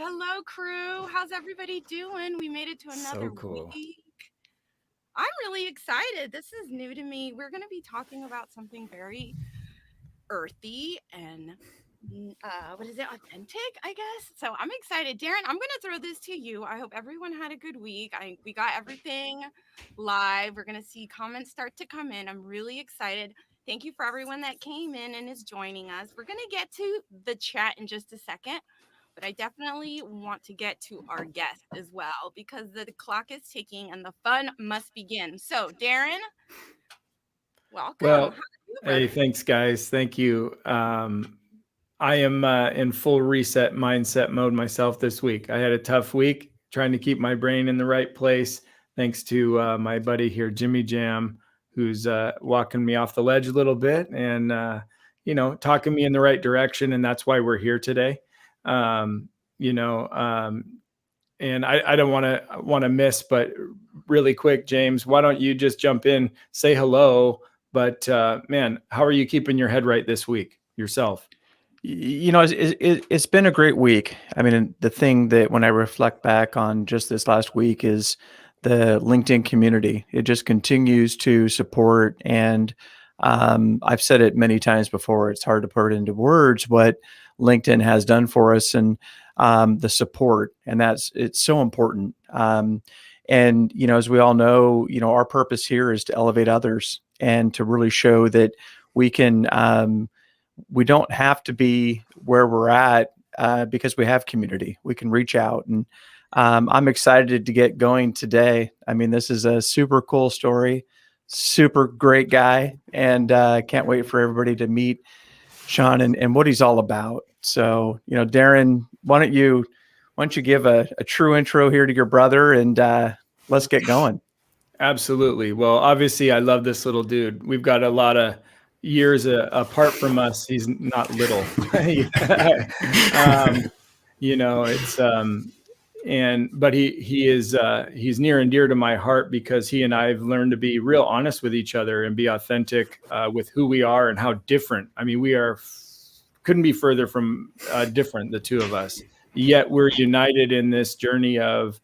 Hello, crew. How's everybody doing? We made it to another So cool. week. I'm really excited. This is new to me. We're going to be talking about something very earthy and authentic, I guess. So I'm excited. Darren, I'm going to throw this to you. I hope everyone had a good week. We got everything live. We're going to see comments start to come in. I'm really excited. Thank you for everyone that came in and is joining us. We're going to get to the chat in just a second, but I definitely want to get to our guest as well because the clock is ticking and the fun must begin. So, Darren, welcome. Well, How are you, hey, brother? thanks, guys. Thank you. I am in full reset mindset mode myself this week. I had a tough week trying to keep my brain in the right place. Thanks to my buddy here, Jimmy Jam, who's walking me off the ledge a little bit and, talking me in the right direction. And that's why we're here today. Um, and I don't want to miss, but really quick, James, why don't you just jump in, say hello? But man, how are you keeping your head right this week yourself? It's been a great week. I mean, the thing that when I reflect back on just this last week is the LinkedIn community. It just continues to support. And I've said it many times before, it's hard to put it into words what LinkedIn has done for us and the support. And it's so important. And, as we all know, our purpose here is to elevate others and to really show that we can, we don't have to be where we're at because we have community. We can reach out, and I'm excited to get going today. I mean, this is a super cool story, super great guy, and can't wait for everybody to meet Shawn and what he's all about. So, Darren, why don't you give a true intro here to your brother, and let's get going. Absolutely. Well, obviously, I love this little dude. We've got a lot of years apart from us. He's not little. But he is he's near and dear to my heart because he and I have learned to be real honest with each other and be authentic with who we are and how different. I mean, we couldn't be further from different, the two of us. Yet we're united in this journey of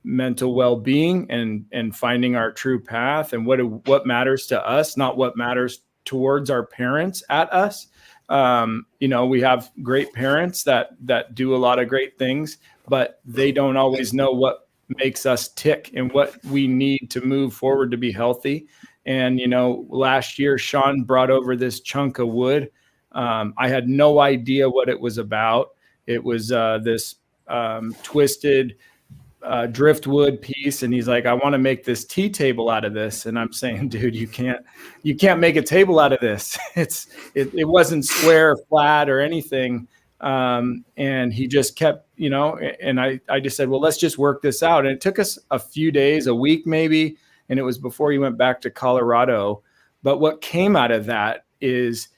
mental well-being and finding our true path and what matters to us, not what matters towards our parents at us. We have great parents that do a lot of great things, but they don't always know what makes us tick and what we need to move forward to be healthy. And, last year, Shawn brought over this chunk of wood. I had no idea what it was about. It was this twisted driftwood piece, and he's like, I want to make this tea table out of this. And I'm saying, dude, you can't make a table out of this. It wasn't square, flat, or anything. And he just kept, and I just said, well, let's just work this out. And it took us a few days, a week maybe, and it was before he went back to Colorado. But what came out of that is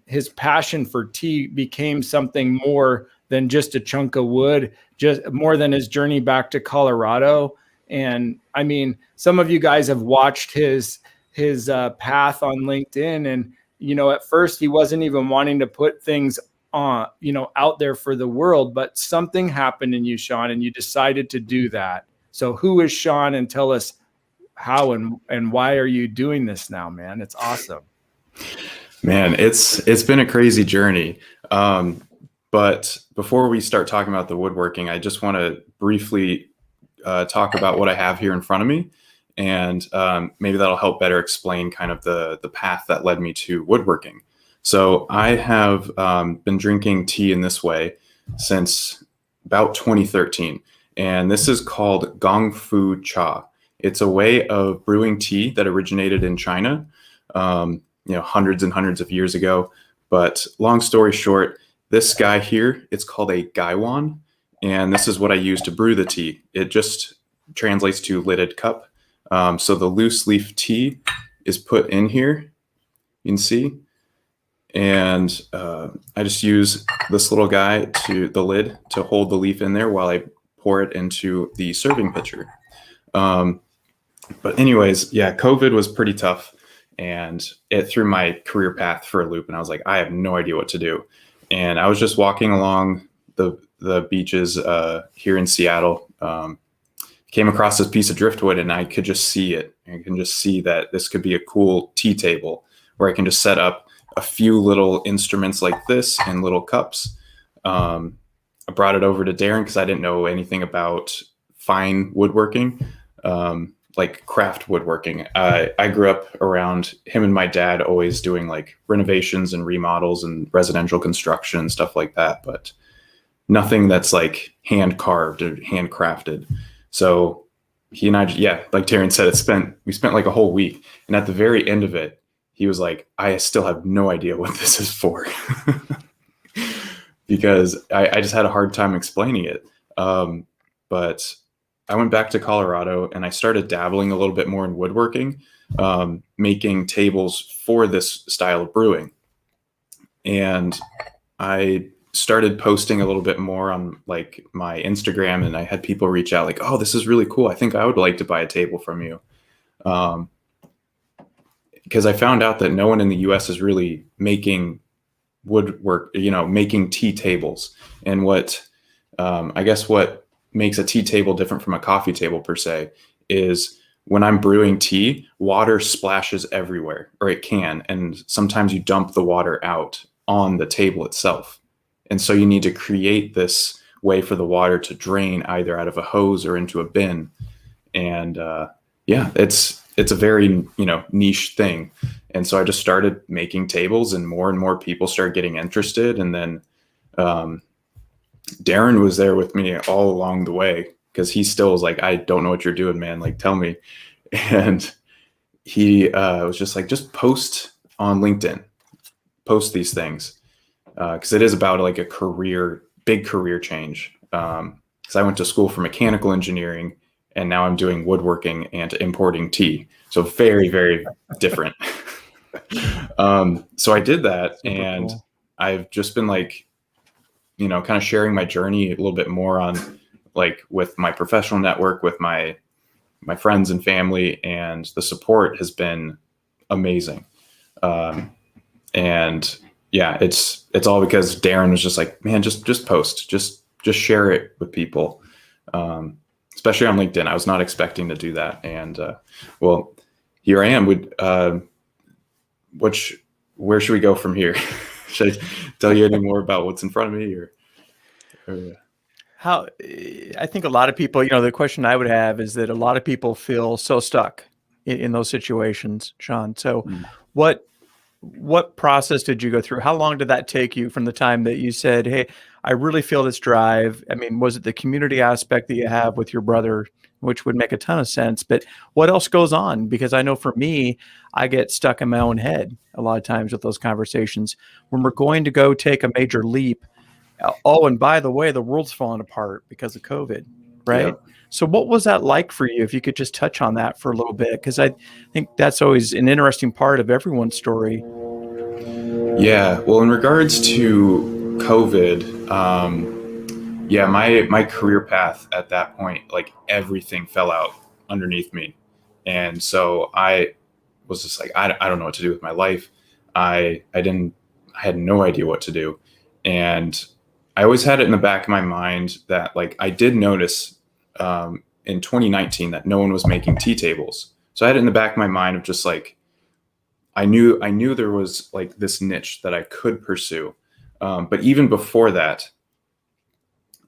his passion for tea became something more than just a chunk of wood, just more than his journey back to Colorado. And I mean, some of you guys have watched his path on LinkedIn, and at first he wasn't even wanting to put things on, out there for the world, but something happened in you, Shawn, and you decided to do that. So who is Shawn, and tell us how and why are you doing this now, man? It's awesome. Man, it's been a crazy journey. But before we start talking about the woodworking, I just want to briefly talk about what I have here in front of me. And maybe that'll help better explain kind of the path that led me to woodworking. So I have been drinking tea in this way since about 2013. And this is called Gong Fu Cha. It's a way of brewing tea that originated in China, hundreds and hundreds of years ago. But long story short, this guy here, it's called a gaiwan, and this is what I use to brew the tea. It just translates to lidded cup. So the loose leaf tea is put in here, you can see, and I just use this little guy the lid to hold the leaf in there while I pour it into the serving pitcher. But anyways, yeah, COVID was pretty tough, and it threw my career path for a loop, and I was like, I have no idea what to do. And I was just walking along the beaches here in Seattle, came across this piece of driftwood, and I could just see it. I can just see that this could be a cool tea table where I can just set up a few little instruments like this and little cups. I brought it over to Darren because I didn't know anything about fine woodworking, like craft woodworking. I grew up around him and my dad always doing like renovations and remodels and residential construction and stuff like that, but nothing that's like hand carved or handcrafted. So he and I, yeah, like Darren said, we spent like a whole week. And at the very end of it, he was like, I still have no idea what this is for. Because I just had a hard time explaining it. But I went back to Colorado and I started dabbling a little bit more in woodworking, making tables for this style of brewing. And I started posting a little bit more on like my Instagram, and I had people reach out like, oh, this is really cool. I think I would like to buy a table from you. Because I found out that no one in the US is really making woodwork, making tea tables. And what, I guess what makes a tea table different from a coffee table per se is when I'm brewing tea, water splashes everywhere, or it can. And sometimes you dump the water out on the table itself. And so you need to create this way for the water to drain either out of a hose or into a bin. And it's a very, niche thing. And so I just started making tables, and more people started getting interested. And then Darren was there with me all along the way, because he still was like, I don't know what you're doing, man. Like, tell me. And he was just like, just post on LinkedIn, post these things. Because it is about like a big career change. Because I went to school for mechanical engineering, and now I'm doing woodworking and importing tea. So very, very different. So I did that. Super and cool. I've just been like, kind of sharing my journey a little bit more on like with my professional network, with my friends and family, and the support has been amazing. And yeah, it's all because Darren was just like, man, just post, just share it with people. Especially on LinkedIn. I was not expecting to do that. And well, here I am. Where should we go from here? Should I tell you any more about what's in front of me, or how? I think a lot of people, the question I would have is that a lot of people feel so stuck in those situations, Shawn. So what process did you go through? How long did that take you from the time that you said, hey, I really feel this drive? I mean, was it the community aspect that you have with your brother, which would make a ton of sense, but what else goes on? Because I know for me, I get stuck in my own head a lot of times with those conversations when we're going to go take a major leap. Oh, and by the way, the world's falling apart because of COVID, right? Yeah. So what was that like for you? If you could just touch on that for a little bit, because I think that's always an interesting part of everyone's story. Yeah, well, in regards to COVID, my career path at that point, like everything fell out underneath me. And so I was just like, I don't know what to do with my life. I had no idea what to do. And I always had it in the back of my mind that like, I did notice in 2019 that no one was making tea tables. So I had it in the back of my mind of just like, I knew there was like this niche that I could pursue. But even before that,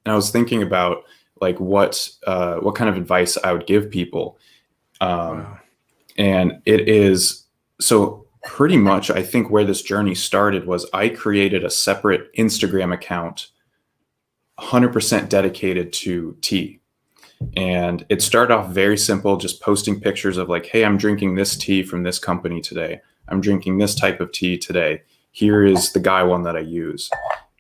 I was thinking about like what kind of advice I would give people. Wow. And it is, so pretty much I think where this journey started was I created a separate Instagram account, 100% dedicated to tea. And it started off very simple, just posting pictures of like, hey, I'm drinking this tea from this company today. I'm drinking this type of tea today. Here is the Guy one that I use.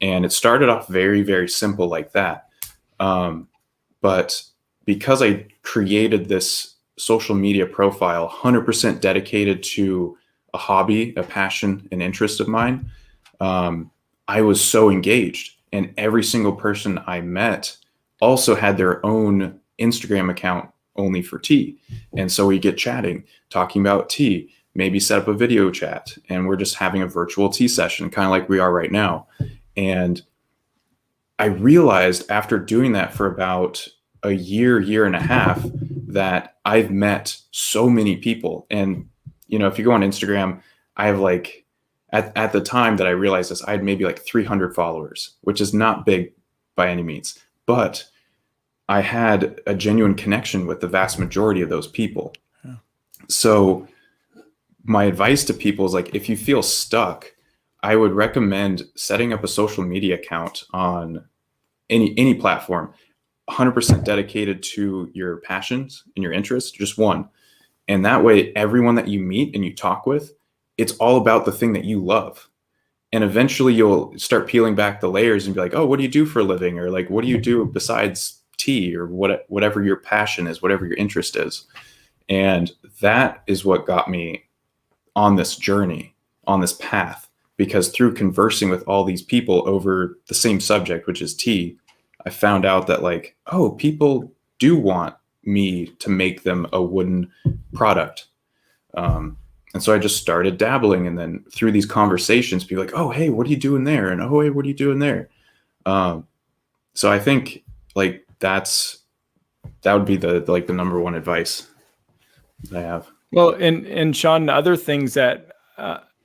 And it started off very, very simple like that. But because I created this social media profile, 100% dedicated to a hobby, a passion, an interest of mine, I was so engaged. And every single person I met also had their own Instagram account only for tea. And so we get chatting, talking about tea, maybe set up a video chat, and we're just having a virtual tea session, kind of like we are right now. And I realized after doing that for about a year and a half, that I've met so many people. And, if you go on Instagram, I have like, at the time that I realized this, I had maybe like 300 followers, which is not big by any means, but I had a genuine connection with the vast majority of those people. Yeah. So my advice to people is like, if you feel stuck, I would recommend setting up a social media account on any platform, 100% dedicated to your passions and your interests, just one. And that way, everyone that you meet and you talk with, it's all about the thing that you love. And eventually you'll start peeling back the layers and be like, oh, what do you do for a living? Or like, what do you do besides tea, or whatever your passion is, whatever your interest is. And that is what got me on this journey, on this path, because through conversing with all these people over the same subject, which is tea, I found out that like, oh, people do want me to make them a wooden product. And so I just started dabbling, and then through these conversations, be like, oh, hey, what are you doing there? And oh, hey, what are you doing there? So I think like that would be the number one advice that I have. Well, and Shawn, the other things that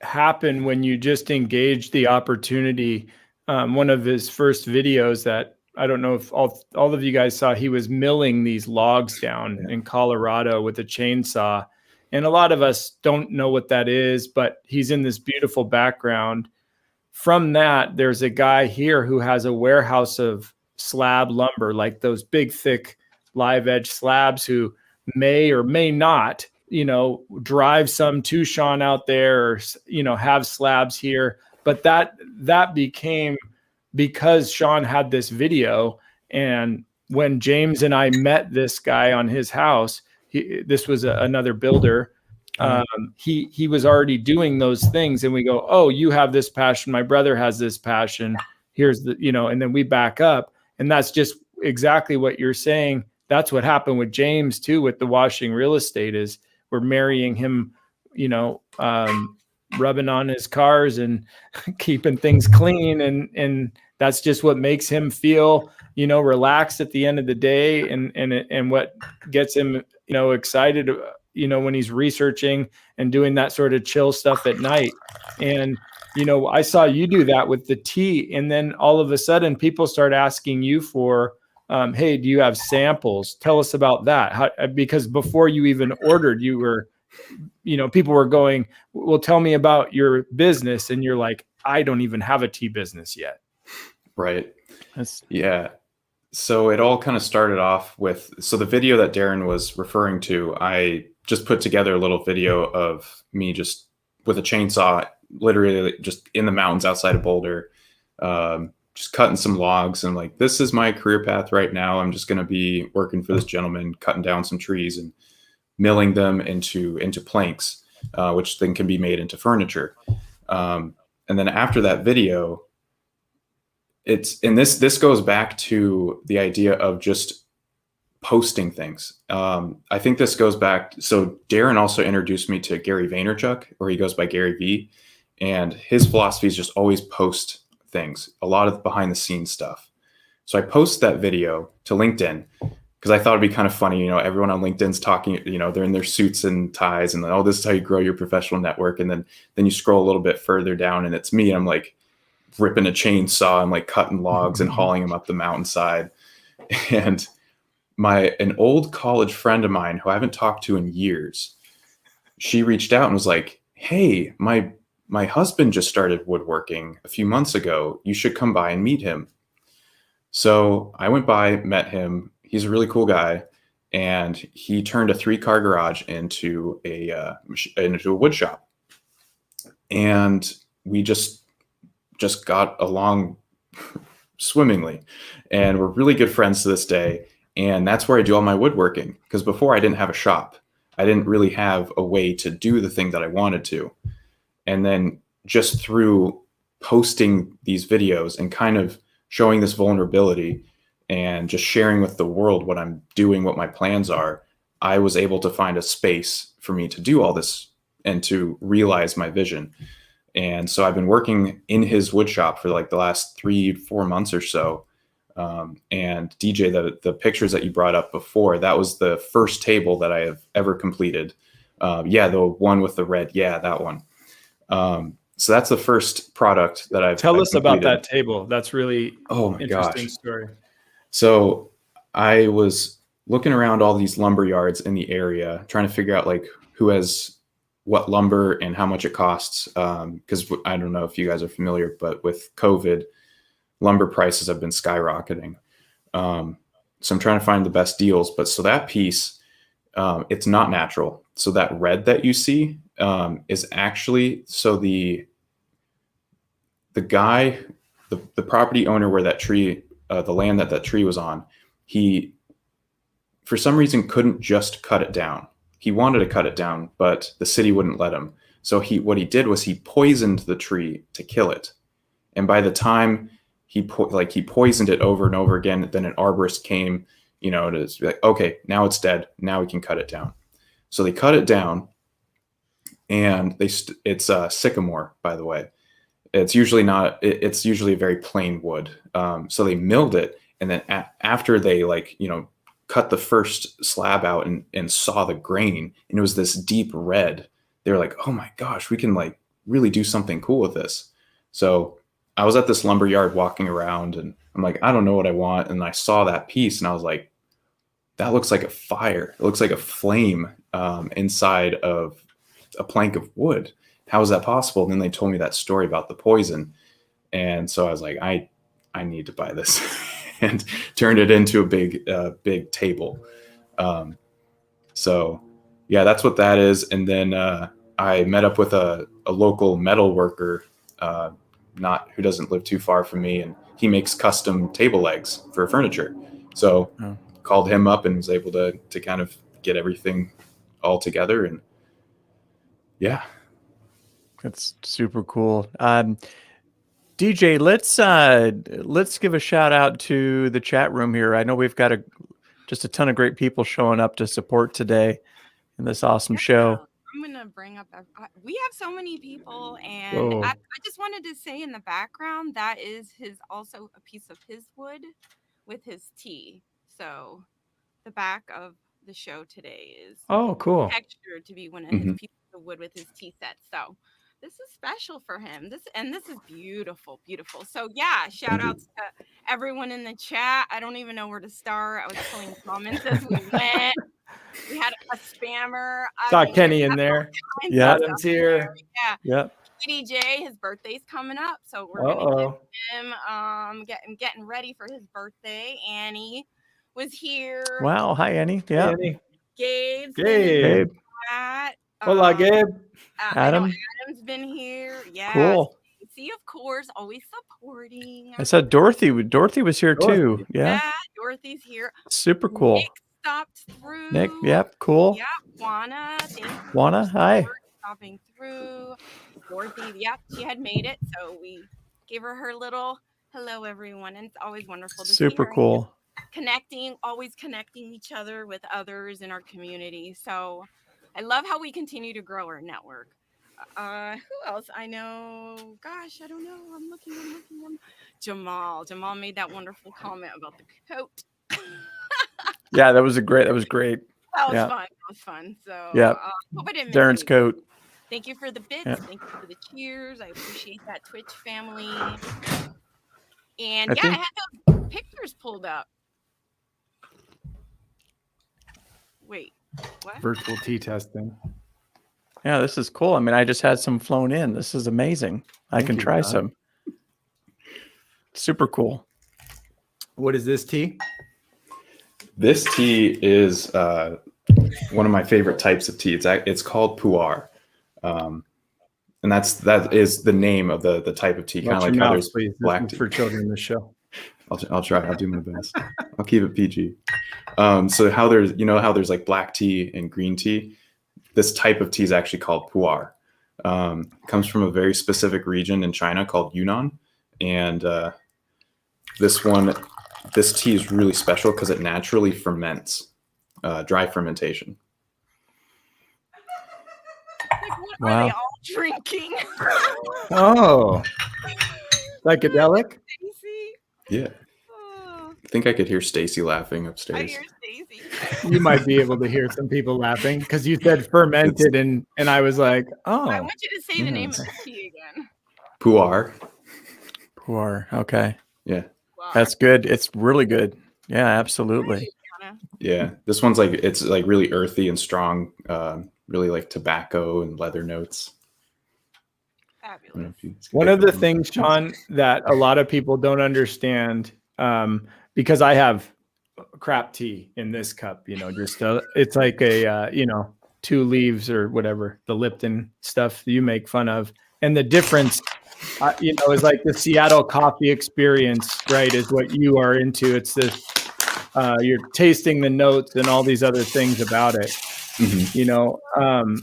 happen when you just engage the opportunity, one of his first videos that I don't know if all of you guys saw, he was milling these logs down in Colorado with a chainsaw. And a lot of us don't know what that is, but he's in this beautiful background. From that, there's a guy here who has a warehouse of slab lumber, like those big, thick, live edge slabs, who may or may not, drive some to Shawn out there, or, have slabs here. But that became because Shawn had this video. And when James and I met this guy on his house, this was another builder. He was already doing those things, and we go, oh, you have this passion. My brother has this passion. Here's and then we back up. And that's just exactly what you're saying. That's what happened with James too, with the washing real estate, is we're marrying him, rubbing on his cars and keeping things clean. And that's just what makes him feel, relaxed at the end of the day. And what gets him, excited, when he's researching and doing that sort of chill stuff at night. And, I saw you do that with the tea. And then all of a sudden people start asking you for, hey, do you have samples? Tell us about that. Because before you even ordered, you were, people were going, well, tell me about your business. And you're like, I don't even have a tea business yet. Right. Yeah. So it all kind of started off with, the video that Darren was referring to, I just put together a little video of me just with a chainsaw, literally just in the mountains outside of Boulder, just cutting some logs, and like, this is my career path right now. I'm just going to be working for this gentleman, cutting down some trees and milling them into planks, which then can be made into furniture. And then after that video, this goes back to the idea of just posting things. I think this goes back. So Darren also introduced me to Gary Vaynerchuk, or he goes by Gary V. And his philosophy is just always post things, a lot of behind the scenes stuff. So I post that video to LinkedIn because I thought it'd be kind of funny. Everyone on LinkedIn's talking, they're in their suits and ties, and this is how you grow your professional network. And then you scroll a little bit further down, and it's me. And I'm like ripping a chainsaw and like cutting logs and hauling them up the mountainside. And an old college friend of mine who I haven't talked to in years, she reached out and was like, hey, my husband just started woodworking a few months ago. You should come by and meet him. So I went by, met him. He's a really cool guy. And he turned a 3-car garage into a wood shop. And we just got along swimmingly. And we're really good friends to this day. And that's where I do all my woodworking. Because before I didn't have a shop. I didn't really have a way to do the thing that I wanted to. And then just through posting these videos and kind of showing this vulnerability and just sharing with the world what I'm doing, what my plans are, I was able to find a space for me to do all this and to realize my vision. And so I've been working in his wood shop for like the last 3-4 months or so. And DJ, the pictures that you brought up before, that was the first table that I have ever completed. Yeah, the one with the red. Yeah, that one. So that's the first product that I've Tell us completed. about that table. That's really interesting gosh. story. So I was looking around all these lumber yards in the area, trying to figure out like who has what lumber and how much it costs. Because I don't know if you guys are familiar, but with COVID, lumber prices have been skyrocketing. So I'm trying to find the best deals. But so that piece, it's not natural. So that red that you see is actually, so the guy, the property owner where that tree, the land that tree was on, he, for some reason, couldn't just cut it down. He wanted to cut it down, but the city wouldn't let him. So what he did was he poisoned the tree to kill it. And by the time he poisoned it over and over again, then an arborist came, to be like, okay, now it's dead. Now we can cut it down. So they cut it down, and it's sycamore, by the way. It's usually not. It's usually a very plain wood. So they milled it, and then after they cut the first slab out and saw the grain, and it was this deep red. They were like, "Oh my gosh, we can really do something cool with this." So I was at this lumber yard walking around, and I'm like, I don't know what I want, and I saw that piece, and I was like, that looks like a fire. It looks like a flame inside of a plank of wood. How is that possible? And then they told me that story about the poison. And so I was like, I need to buy this and turned it into a big table. So yeah, that's what that is. And then I met up with a local metal worker, who doesn't live too far from me. And he makes custom table legs for furniture. So called him up and was able to kind of get everything all together. And yeah. That's super cool. DJ, let's give a shout out to the chat room here. I know we've got just a ton of great people showing up to support today in this awesome show. I'm gonna bring up. We have so many people, and I just wanted to say in the background that is also a piece of his wood with his tea. So the back of the show today is cool textured to be one of his pieces of wood with his tea set. So this is special for him. This is beautiful, beautiful. So yeah, shout outs to everyone in the chat. I don't even know where to start. I was pulling comments as we went. We had a spammer. Saw Kenny in there. Yeah, Adam's here. Yeah. Yep. DJ, his birthday's coming up, so we're gonna give him getting ready for his birthday. Annie was here. Wow. Hi, Annie. Yeah. Annie. Gabe. Hola, Gabe. Adam. Adam's been here. Yeah. Cool. See, of course, always supporting. I saw Dorothy. Dorothy was here too. Yeah. Dorothy's here. Super cool. Nick stopped through. Nick. Yep. Cool. Yep. Juana. Thank you. Juana. Hi. Stopping through. Dorothy. Yep. She had made it, so we gave her little hello, everyone, and it's always wonderful to see her. Super cool. Always connecting each other with others in our community. So I love how we continue to grow our network. Who else? I know. Gosh, I don't know. I'm looking. Jamal made that wonderful comment about the coat. Yeah, that was great. That was fun. So yeah, hope I didn't miss Darren's anything. coat. Thank you for the bits. Yeah. Thank you for the cheers. I appreciate that, Twitch family. And I I had those pictures pulled up. Wait, what? Virtual tea testing. Yeah, this is cool. I mean, I just had some flown in. This is amazing. I can try some. Super cool. What is this tea? This tea is one of my favorite types of tea. It's called pu'er, and that is the name of the type of tea. Kind of like how there's black tea for children in the show. I'll try. I'll do my best. I'll keep it PG. So how there's like black tea and green tea. This type of tea is actually called pu'er. It comes from a very specific region in China called Yunnan, and this tea is really special because it naturally ferments, dry fermentation. Like, what are they all drinking? Oh, psychedelic? Stacy? Yeah. Oh, think I could hear Stacy laughing I upstairs. hear Stacy. You might be able to hear some people laughing because you said fermented, and I was like, I oh, want you to say the name of the tea again. Puar. Poor. Okay. Yeah. Wow. That's good. It's really good. Yeah, absolutely. Anna. Yeah. This one's like, it's like really earthy and strong, really like tobacco and leather notes. I don't know Fabulous. if you guys can one pick of the up on things, Shawn, that a lot of people don't understand, because I have crap tea in this cup, just it's like a 2 leaves or whatever, the Lipton stuff you make fun of, and the difference, is like the Seattle coffee experience, right? Is what you are into. It's this, you're tasting the notes and all these other things about it, Mhm.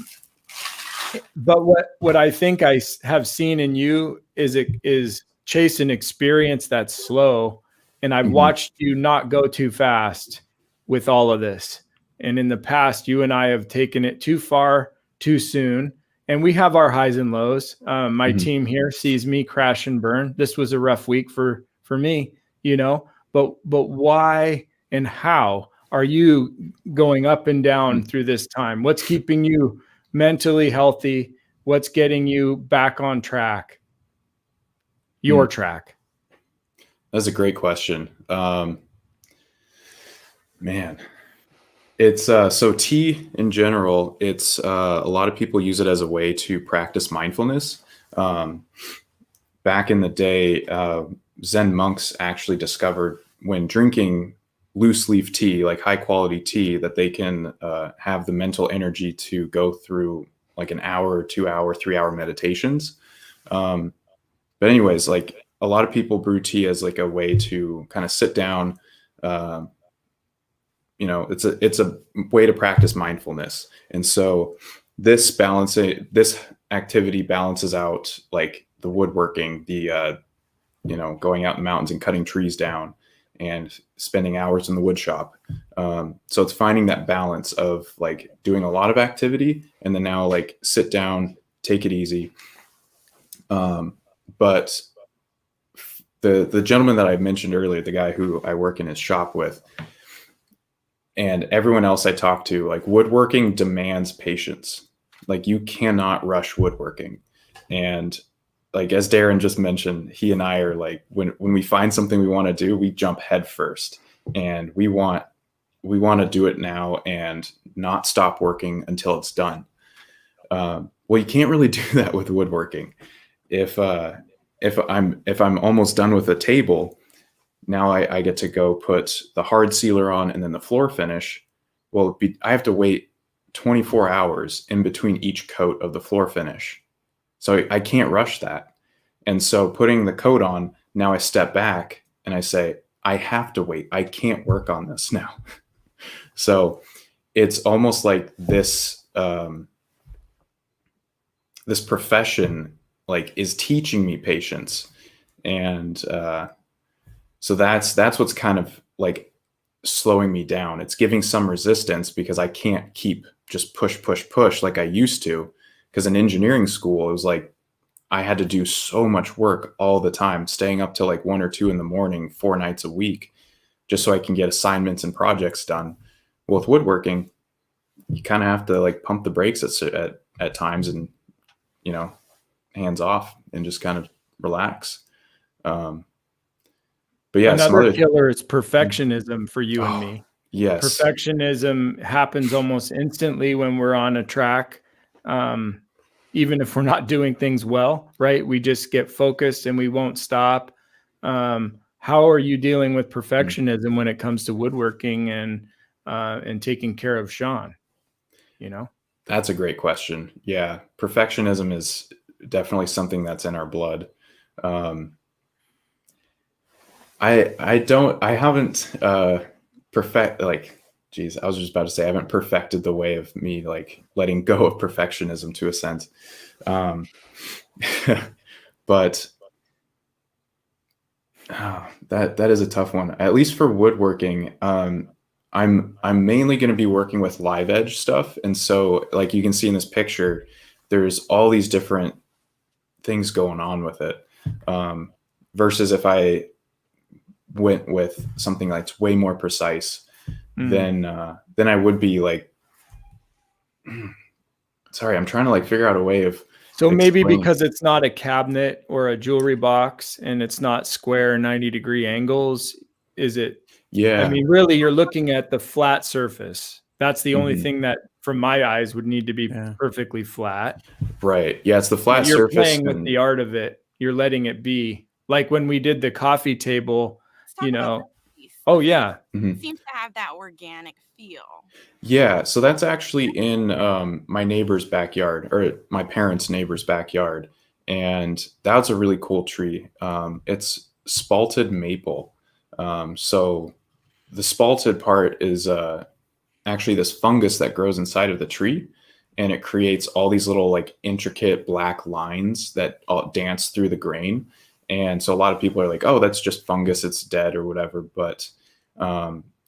But what I think I have seen in you is chase an experience that's slow, and I've Mhm. watched you not go too fast with all of this. And in the past, you and I have taken it too far too soon, and we have our highs and lows. My Mhm. team here sees me crash and burn. This was a rough week for me, but why and how are you going up and down through this time? What's keeping you mentally healthy? What's getting you back on track? Your track. That's a great question. Man, it's so tea in general, it's a lot of people use it as a way to practice mindfulness. Back in the day, Zen monks actually discovered when drinking loose leaf tea, like high quality tea, that they can have the mental energy to go through like an hour, 2 hour, 3 hour meditations. But anyways, like a lot of people brew tea as like a way to kind of sit down. It's a way to practice mindfulness. And so this activity balances out like the woodworking, the going out in the mountains and cutting trees down and spending hours in the wood shop. So it's finding that balance of like doing a lot of activity and then now like sit down, take it easy. But the gentleman that I mentioned earlier, the guy who I work in his shop with, and everyone else I talk to, like woodworking demands patience. Like you cannot rush woodworking. And like, as Darren just mentioned, he and I are like, when we find something we want to do, we jump head first and we want to do it now and not stop working until it's done. Well, you can't really do that with woodworking. If I'm almost done with a table, now I get to go put the hard sealer on and then the floor finish. Well, I have to wait 24 hours in between each coat of the floor finish. So I can't rush that. And so putting the coat on, now I step back and I say, I have to wait. I can't work on this now. So it's almost like this, this profession like is teaching me patience. And, so that's what's kind of like slowing me down. It's giving some resistance because I can't keep just push like I used to. Because in engineering school, it was like I had to do so much work all the time, staying up till like 1 or 2 in the morning, 4 nights a week, just so I can get assignments and projects done. Well, with woodworking, you kind of have to like pump the brakes at times and, hands off and just kind of relax. But yeah, another killer is perfectionism for you and me. Yes. Perfectionism happens almost instantly when we're on a track. Even if we're not doing things well, right? We just get focused and we won't stop. How are you dealing with perfectionism when it comes to woodworking and taking care of Shawn? That's a great question. Yeah. Perfectionism is definitely something that's in our blood. I haven't I was just about to say, I haven't perfected the way of me like letting go of perfectionism to a sense. But that is a tough one, at least for woodworking. I'm mainly going to be working with live edge stuff. And so like you can see in this picture, there's all these different things going on with it. Versus if I went with something that's way more precise, Mm. then I would be like, sorry, I'm trying to like figure out a way of So maybe explaining. because it's not a cabinet or a jewelry box and it's not square 90-degree angles, is it? Yeah. I mean, really, you're looking at the flat surface. That's the only Mhm. thing that, from my eyes, would need to be Yeah. perfectly flat. Right. Yeah, it's the But flat you're surface. playing with the art of it. You're letting it be. Like when we did the coffee table, Let's talk about that piece. Oh, yeah. Mhm. It seems to have that organic feel. Yeah, so that's actually in my neighbor's backyard, or my parents' neighbor's backyard, and that's a really cool tree. It's spalted maple. So the spalted part is actually this fungus that grows inside of the tree, and it creates all these little like intricate black lines that all dance through the grain. And so a lot of people are like, "Oh, that's just fungus; it's dead or whatever." But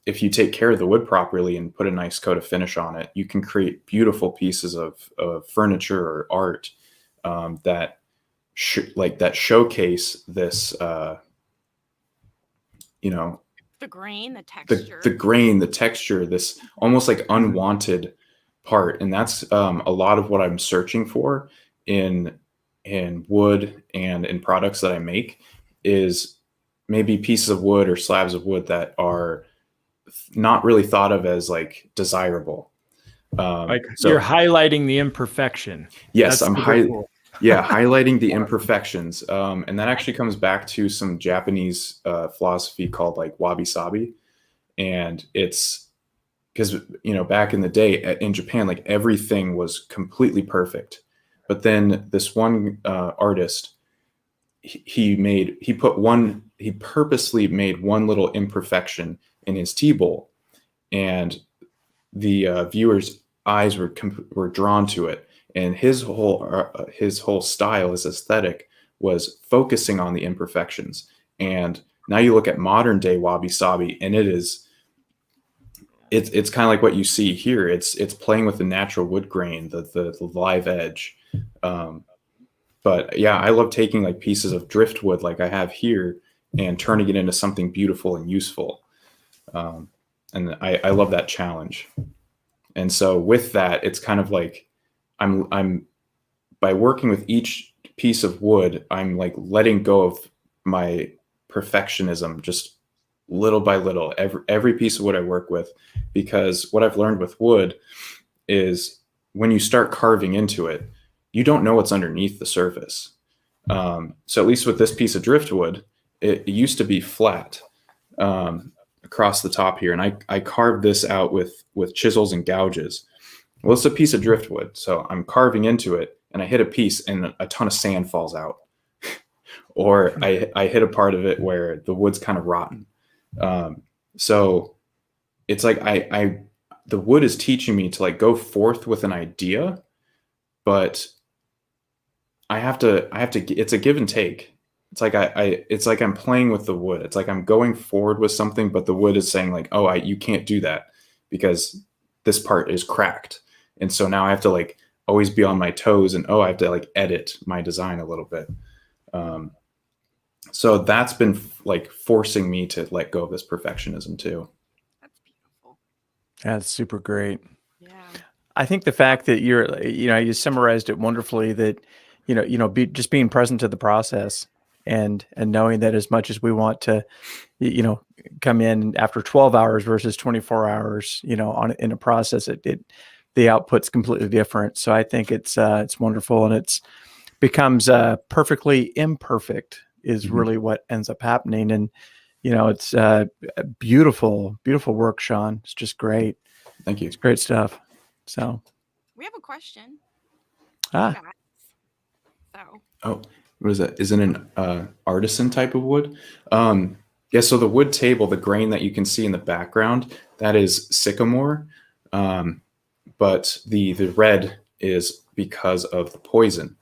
if you take care of the wood properly and put a nice coat of finish on it, you can create beautiful pieces of furniture or art that that showcase this, The grain, the the texture. the grain, the texture, this almost like unwanted part, and that's a lot of what I'm searching for in wood and in products that I make, is maybe pieces of wood or slabs of wood that are not really thought of as like desirable. Like So you're highlighting the imperfection. yes, That's I'm super cool. highlighting the imperfections, and that actually comes back to some Japanese philosophy called like wabi sabi, and it's because back in the day in Japan, like everything was completely perfect, but then this one artist, he purposely made one little imperfection in his tea bowl, and the viewers' eyes were drawn to it, and his whole style, his aesthetic, was focusing on the imperfections. And now you look at modern day wabi sabi, and it's kind of like what you see here. It's playing with the natural wood grain, the live edge. But yeah, I love taking like pieces of driftwood like I have here and turning it into something beautiful and useful. And I love that challenge. And so with that, it's kind of like I'm by working with each piece of wood, I'm like letting go of my perfectionism just little by little, every piece of wood I work with, because what I've learned with wood is when you start carving into it, you don't know what's underneath the surface. So at least with this piece of driftwood, it used to be flat across the top here, and I carved this out with chisels and gouges. Well, it's a piece of driftwood, so I'm carving into it, and I hit a piece, and a ton of sand falls out, or I hit a part of it where the wood's kind of rotten. So it's like the wood is teaching me to like go forth with an idea, but I have to it's a give and take. It's like it's like I'm playing with the wood. It's like I'm going forward with something, but the wood is saying like, "Oh, you can't do that because this part is cracked." And so now I have to like always be on my toes, and I have to like edit my design a little bit. So that's been like forcing me to let go of this perfectionism too. That's beautiful. That's super great. Yeah. I think the fact that you summarized it wonderfully, that, just being present to the process and knowing that as much as we want to, come in after 12 hours versus 24 hours, in a process, the output's completely different. So I think it's wonderful, and it's becomes perfectly imperfect is really what ends up happening. And, it's beautiful, beautiful work, Shawn. It's just great. Thank you. It's great stuff. So We have a question. Ah. So What is that? Is it an artisan type of wood? Yeah, so the wood table, the grain that you can see in the background, that is sycamore. But the red is because of the poison.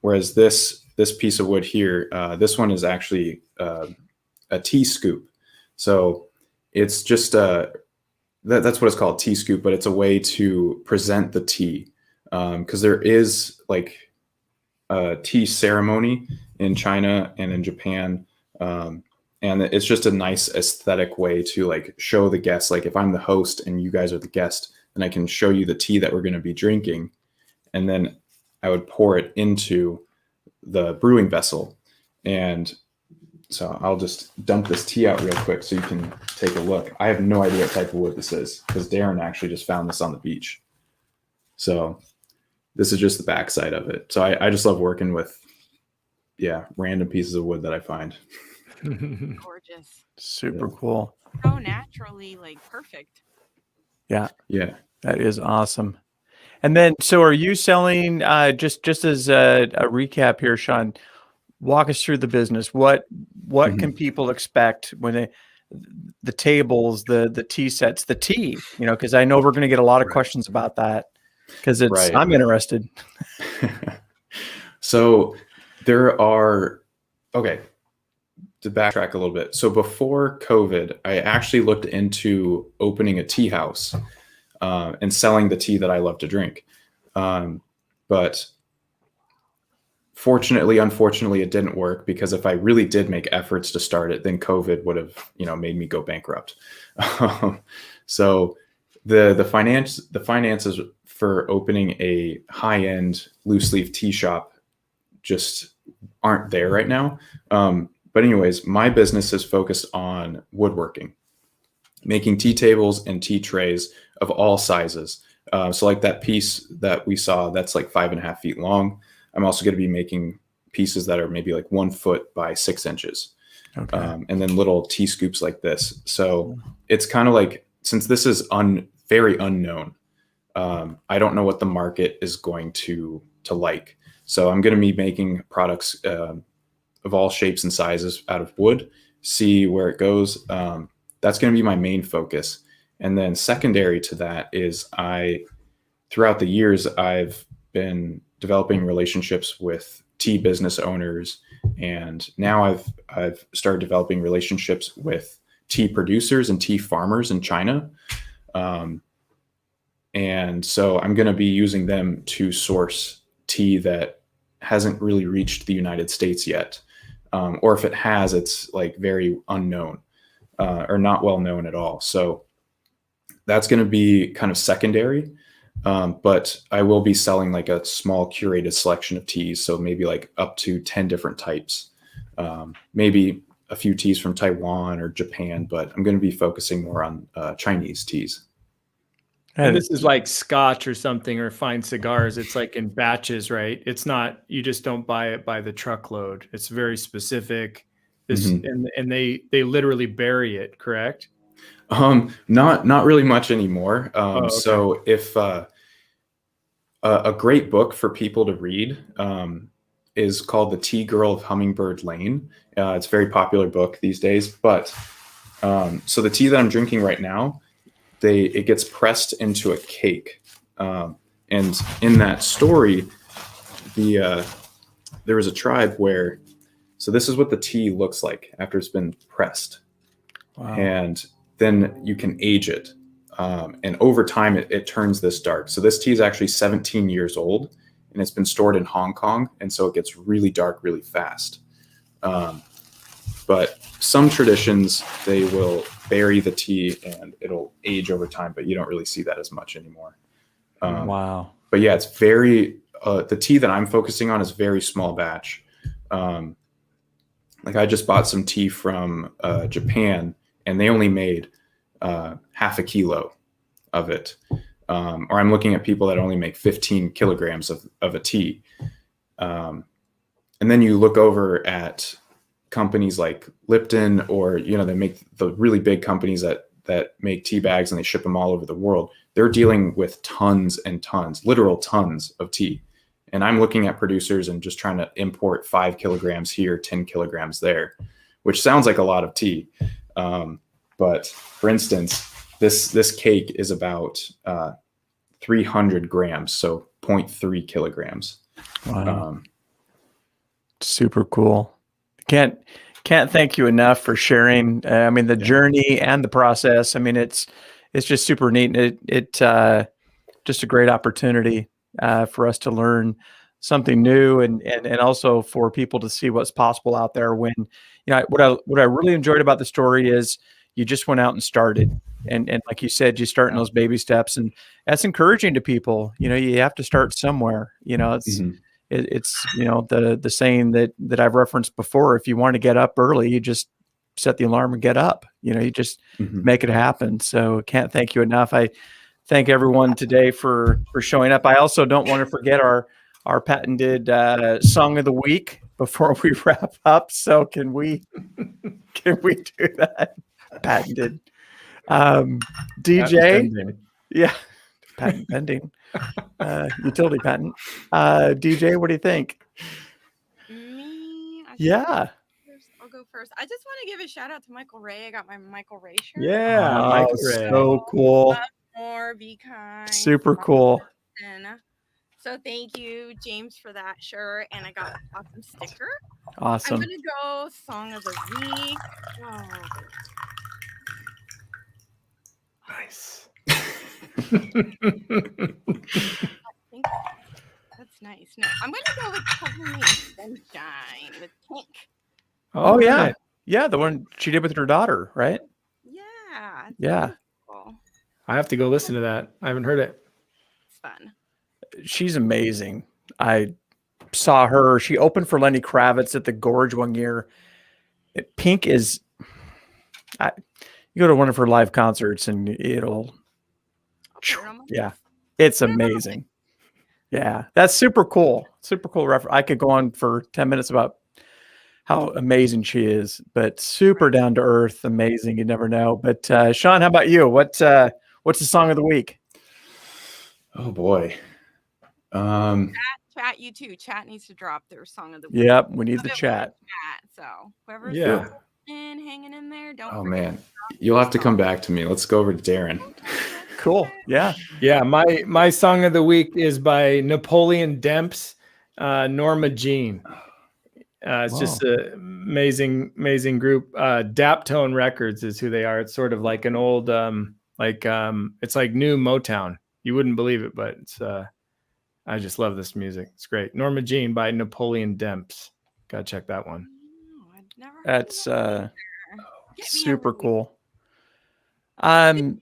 Whereas this piece of wood here, this one is actually a tea scoop. So it's just that's what it's called, tea scoop, but it's a way to present the tea. Because there is like a tea ceremony in China and in Japan and it's just a nice aesthetic way to like show the guests, like if I'm the host and you guys are the guest, then I can show you the tea that we're going to be drinking, and then I would pour it into the brewing vessel. And so I'll just dump this tea out real quick so you can take a look. I have no idea what type of wood this is because Darren actually just found this on the beach. So this is just the backside of it. So I just love working with, random pieces of wood that I find. Gorgeous. Super cool. So naturally, like, perfect. Yeah. Yeah. That is awesome. And then, so are you selling, just as a recap here, Shawn, walk us through the business. What can people expect when the tables, the tea sets, the tea, because I know we're going to get a lot of questions about that because I'm interested. So there are, to backtrack a little bit. So before COVID, I actually looked into opening a tea house and selling the tea that I love to drink. But unfortunately, it didn't work because if I really did make efforts to start it, then COVID would have, made me go bankrupt. So the finances for opening a high-end loose leaf tea shop just aren't there right now. But anyways, my business is focused on woodworking, making tea tables and tea trays of all sizes. So like that piece that we saw, that's like 5.5 feet long. I'm also going to be making pieces that are maybe like 1 foot by 6 inches. Okay. And then little tea scoops like this. So it's kind of like, since this is very unknown, I don't know what the market is going to like. So I'm going to be making products of all shapes and sizes out of wood, see where it goes. That's going to be my main focus. And then secondary to that is throughout the years, I've been developing relationships with tea business owners. And now I've started developing relationships with tea producers and tea farmers in China. And so I'm going to be using them to source tea that hasn't really reached the United States yet. Or if it has, it's like very unknown or not well known at all. So that's going to be kind of secondary. But I will be selling like a small curated selection of teas. So maybe like up to 10 different types, maybe a few teas from Taiwan or Japan, but I'm going to be focusing more on Chinese teas. And this is like scotch or something, or fine cigars. It's like in batches, right? It's not, you just don't buy it by the truckload. It's very specific. And they literally bury it, correct? Not really much anymore. Okay. So if a great book for people to read is called The Tea Girl of Hummingbird Lane. It's a very popular book these days. But so the tea that I'm drinking right now, it gets pressed into a cake. And in that story, there was a tribe where, so this is what the tea looks like after it's been pressed. Wow. And then you can age it. And over time, it turns this dark. So this tea is actually 17 years old, and it's been stored in Hong Kong. And so it gets really dark really fast. But some traditions, they will bury the tea and it'll age over time, but you don't really see that as much anymore. Wow. But yeah, it's very, the tea that I'm focusing on is very small batch. Like I just bought some tea from Japan, and they only made half a kilo of it. Or I'm looking at people that only make 15 kilograms of a tea. And then you look over at companies like Lipton, or, they make the really big companies that make tea bags and they ship them all over the world. They're dealing with tons and tons, literal tons of tea. And I'm looking at producers and just trying to import 5 kilograms here, 10 kilograms there, which sounds like a lot of tea. But for instance, this cake is about 300 grams, so 0.3 kilograms. Wow. Super cool. Can't thank you enough for sharing. The journey and the process. It's just super neat. It just a great opportunity for us to learn something new, and also for people to see what's possible out there. When, what I really enjoyed about the story is you just went out and started, and like you said, you start in those baby steps, and that's encouraging to people. You have to start somewhere. It's the saying that I've referenced before. If you want to get up early, you just set the alarm and get up. You just make it happen. So can't thank you enough. I thank everyone today for showing up. I also don't want to forget our patented song of the week before we wrap up. So can we do that? Patented. DJ. Yeah. Patent pending. Utility patent. DJ, what do you think? Me? I'll go first. I just want to give a shout out to Michael Ray. I got my Michael Ray shirt. Yeah, Michael Ray. So cool. Love more, be kind. Super cool. So thank you, James, for that shirt. And I got an awesome sticker. Awesome. I'm going to go song of the week. Oh. Nice. That's nice. No, I'm going to go with Cover Me in Sunshine with Pink. Oh, yeah. Yeah, the one she did with her daughter, right? Yeah. Yeah. Cool. I have to go listen to that. I haven't heard it. It's fun. She's amazing. I saw her. She opened for Lenny Kravitz at the Gorge one year. Pink is... you go to one of her live concerts and it'll... Yeah. It's amazing. Yeah. That's super cool. Super cool reference. I could go on for 10 minutes about how amazing she is, but super down to earth, amazing. You never know. But Shawn, how about you? What's the song of the week? Oh boy. Chat, you too. Chat needs to drop their song of the week. Yep, we need the chat. So whoever's hanging in there, don't. Oh man, you'll have to come back to me. Let's go over to Darren. Cool. Yeah. Yeah. My song of the week is by Napoleon Demps, Norma Jean. It's just an amazing group. Daptone Records is who they are. It's sort of like an old, it's like new Motown. You wouldn't believe it, but it's, I just love this music. It's great. Norma Jean by Napoleon Demps. Gotta check that one. I've never heard That's super cool. Share his?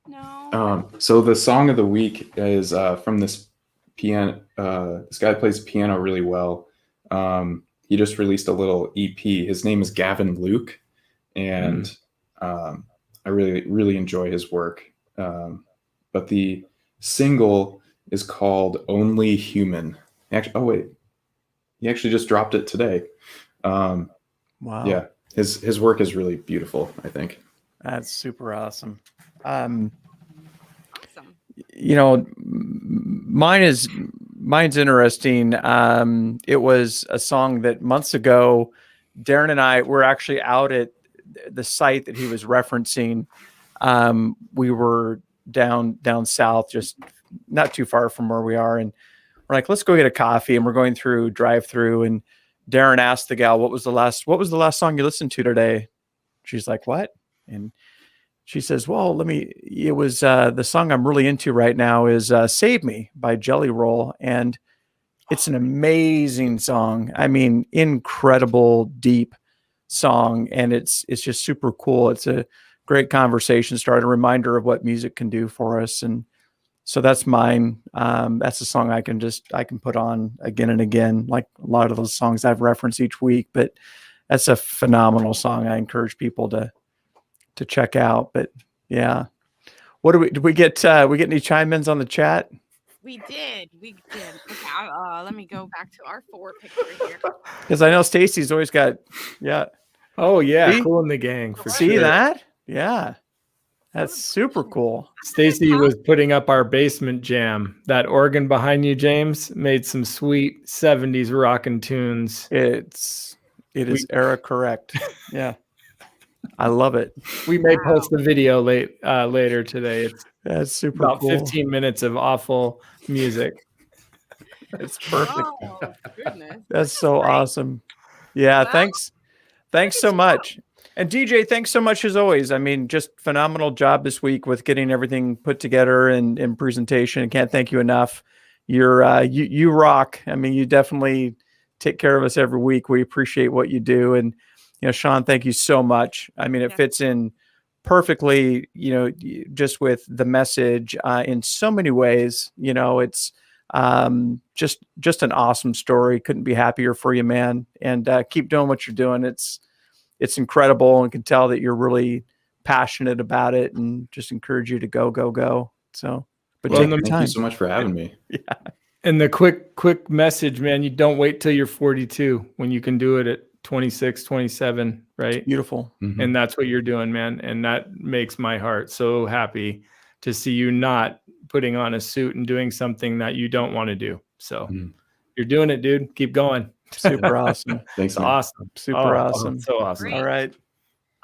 No. So the song of the week is from this piano. This guy plays piano really well. He just released a little EP. His name is Gavin Luke, and I really enjoy his work. But the single is called "Only Human." Actually, he actually just dropped it today. Wow. Yeah, his work is really beautiful, I think. That's super awesome. Awesome. Mine's interesting. It was a song that months ago, Darren and I were actually out at the site that he was referencing. We were down south, just not too far from where we are, and we're like, let's go get a coffee. And we're going through drive-through, and Darren asked the gal, what was the last song you listened to today? She's like, what? And she says, well, it was the song I'm really into right now is Save Me by Jelly Roll. And it's an amazing song. I mean, incredible, deep song. And it's just super cool. It's a great conversation starter, a reminder of what music can do for us. And so that's mine. That's a song I can put on again and again, like a lot of those songs I've referenced each week, but that's a phenomenal song. I encourage people to check out. But yeah, did we get any chime-ins on the chat? We did. Okay, let me go back to our 4 picture here. Because I know Stacy's always got, yeah. Oh yeah, See? Cool in the Gang for See sure. that? Yeah, that's super cool. Stacy was putting up our basement jam. That organ behind you, James, made some sweet 70s rockin' tunes. It is era correct. Yeah. I love it. We may post the video later today. That's super about cool. 15 minutes of awful music. It's perfect. Oh, goodness. That's so awesome. Yeah, Well, thanks so much. And DJ, thanks so much as always. I mean, just phenomenal job this week with getting everything put together and in presentation. Can't thank you enough. you rock. I mean, you definitely take care of us every week. We appreciate what you do. And, Shawn, thank you so much. I mean, it fits in perfectly, just with the message in so many ways. It's just an awesome story. Couldn't be happier for you, man. And keep doing what you're doing. It's incredible, and can tell that you're really passionate about it, and just encourage you to go. So, but thank you so much for having me. Yeah. And the quick message, man, you don't wait till you're 42 when you can do it at 26, 27, right? It's beautiful. Mm-hmm. And that's what you're doing, man. And that makes my heart so happy to see you not putting on a suit and doing something that you don't want to do. So you're doing it, dude. Keep going. Super awesome. Thanks, man. Awesome. Super awesome. So awesome. Great. All right.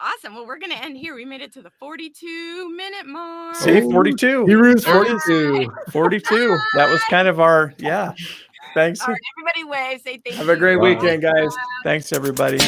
Awesome. Well, we're going to end here. We made it to the 42-minute mark. See, 42. D-Roo's 42. 42. That was kind of our, Thanks. All right, everybody wave. Say thank you. Have a great weekend, guys. Thanks, everybody.